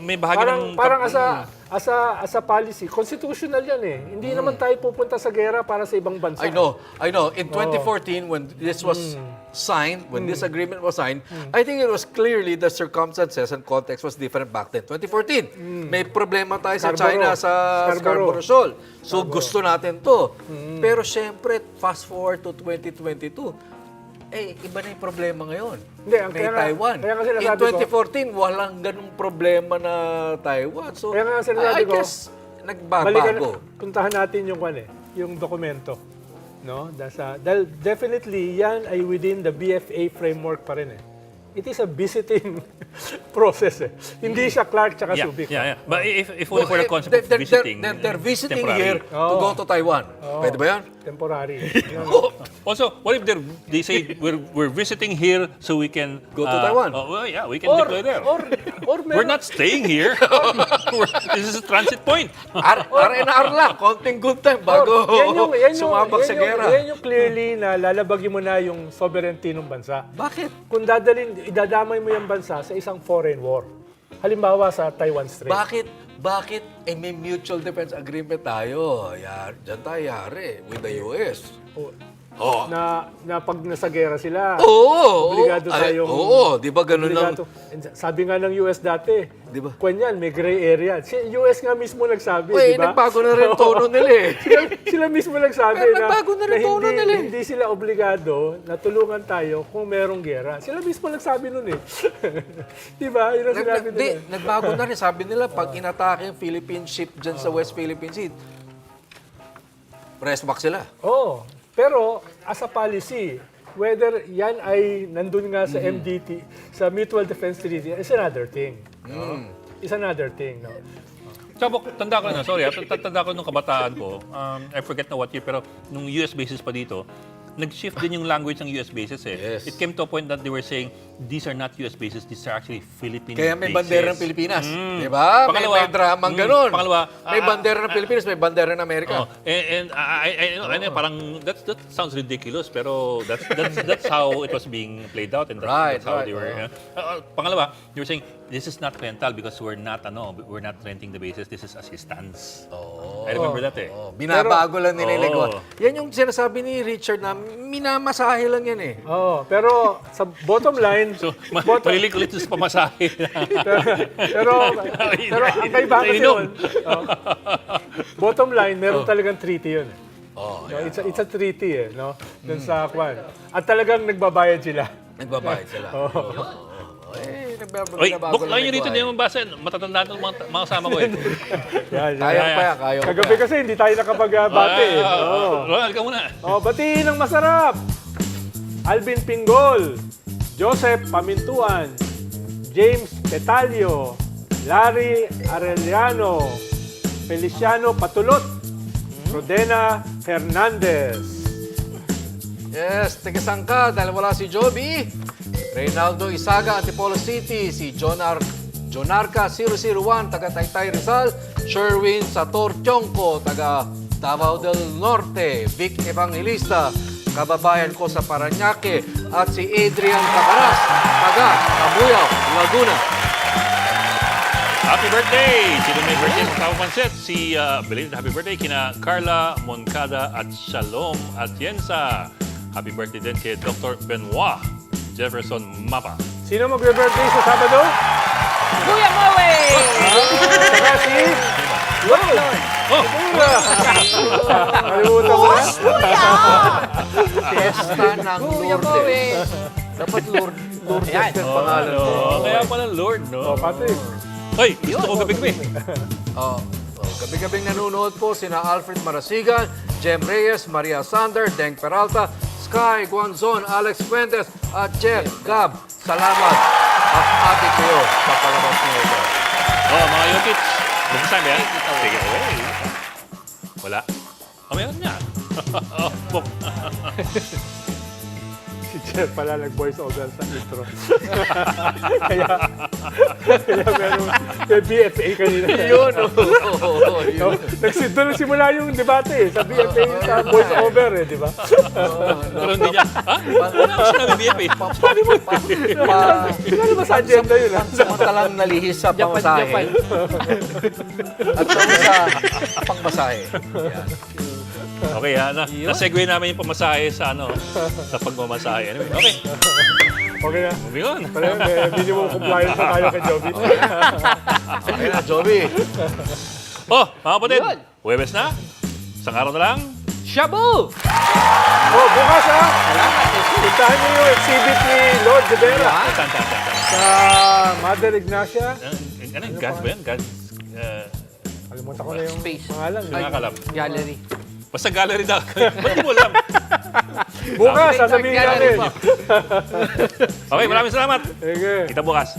may bahagi ng... Parang as a policy, constitutional yan eh. Hindi naman tayo pupunta sa gera para sa ibang bansa. I know. In 2014, when this was signed, when this agreement was signed, I think it was clearly the circumstances and context was different back then. 2014, may problema tayo sa China sa Scarborough Shoal. So gusto natin to. Pero syempre, fast forward to 2022, iba na yung problema ngayon. Hindi, Kay Taiwan. kaya nga In sinasabi ko, 2014, walang ganung problema na Taiwan. So, Kaya nga sinasabi I ko, guess, balikan, nagbabago. puntahan natin yung yung dokumento. No? Dahil definitely, yan ay within the BFA framework pa rin. It is a visiting process. Hindi siya Clark tsaka Subic. But if only for the concept of visiting, They're visiting temporary. here to go to Taiwan. Pwede ba yan? Temporary. Also, what if they say we're visiting here so we can Go to Taiwan. Well, yeah, we can deploy there. Or We're not staying here. This is a transit point. R&R lang, konting good time bago sumabak sa gera. Yan yung clearly na lalabagin mo na yung sovereignty ng bansa. Bakit? Kung idadamay mo yung bansa sa isang foreign war. Halimbawa sa Taiwan Strait. Bakit? May mutual defense agreement tayo. Diyan tayo yari with the US. Na pag nasa gera sila, Oo. obligado tayong... Oo, di ba ganun lang? obligado. Sabi nga ng US dati, Di ba? kung yan, may gray area. Si US nga mismo nagsabi, di ba? Nagbago na rin tono nila eh. sila mismo nagsabi Pero na, nagbago na rin tono nila eh. hindi sila obligado na tulungan tayo kung merong gera. Sila mismo nagsabi nun eh. Di ba? Yun ang sinabi nila. Nagbago na rin. Sabi nila, pag inatake yung Philippine ship dyan sa West Philippine Sea, press back sila. Pero as a policy, whether yan ay nandun nga sa MDT, sa Mutual Defense Treaty, is another thing. No? Is another thing. No? Sabok, tanda ko na, sorry, tanda ko nung kabataan ko, I forget na what year, pero nung US bases pa dito, nag-shift din yung language ng US bases eh. Yes. It came to a point that they were saying, these are not US bases, these are actually Philippine Kaya may bases. bandera ng Pilipinas. Di ba? May dramang ganun. Pangalawa, may bandera ng Pilipinas, may bandera ng Amerika. And I know, parang that sounds ridiculous, pero that's how it was being played out, and that's how they were. Pangalawa, they were saying this is not rental because we're not renting the bases. This is assistance. I remember that eh. Binabago lang nila yung negosyo. Yan yung sinasabi ni Richard na minamasahe lang yan eh. Pero sa bottom line, So, malilig ulit sa pamasahe. pero ang kaibahan kasi yun, bottom line, meron talagang treaty yun. No, it's a treaty eh, no? Dun sa kwan. At talagang nagbabayad sila. Nagbabayad sila. Oy, book lang yun dito, hindi mo mabasa. Matatanda ng mga kasama ko eh. Kayang pa yan. Kagabi kasi hindi tayo nakapagbati eh. Ronald, ka muna. Batiin ng masarap! Alvin Pingol, Joseph Pamintuan, James Petalio, Larry Arellano, Feliciano Patulot, Rodena Hernandez. Yes, taga-sangka dahil wala si Joby. Reynaldo Isaga, Antipolo City. Si Jonarca 001, taga Taytay Rizal. Sherwin Sator Tiongco, taga Davao del Norte. Vic Evangelista, kababayan ko sa Parañaque. At si Adrian Cabaras, taga Cabuyao, Laguna. Happy birthday! Sino may birthday sa Kapapansit? Si belated happy birthday kina Carla Moncada at Shalom Atienza. Happy birthday din kay Dr. Benoit Jefferson Mapa. Sino magbe-birthday sa Sabado? Kuya Moe! Saka si Lord! Oh! Kalimutan mo na? Fiesta ng Lourdes. Dapat Lourdes yung pangalan mo. Kaya pala Lord, no? Patrick. Hoy, gusto ko gabi-gabi. Gabi-gabing nanonood po sina Alfred Marasigan, Jem Reyes, Maria Sander, Deng Peralta, Sky Guanzon, Alex Fuentes, at Jeff Gab. Salamat at ate kayo sa palabas niyo ito. Mga Yokits. Buksan ba yan? Take it away. Wala? Meron niya. Book. Si Jeff pala nag-voice over sa intro. kaya meron may BFA kanina. Yun. Doon simula yung debate sa BFA sa voice over di ba? Pero hindi niya. Ha? Wala ko sinabi BFA. Sabi mo. Ano ba sa agenda yun? Samantalang nalihis sa pangmasahe. At sa pangmasahe. Yan. Okay, na-segue namin yung pamasahe sa sa pagmamasahe. Anyway, okay. Okay na. Moving on. Pero minimum compliance na tayo kay Joby. Okay na, Joby. Mga kapatid, Huwebes na. Isang araw na lang. Shabu! Bukas ha! Salamat, Puntahan niyo yung exhibit ni Lord de Vera Tan. sa Mother Ignacia. Ano yung gas ba yan? Gas? Kalimutan ko na yung Space. pangalan. Nakakalam. Gallery. Basta gallery daw. Ba't di mo alam? Bukas, sasabihin Gallery natin. po. Okay, maraming salamat. Sige. Kita bukas.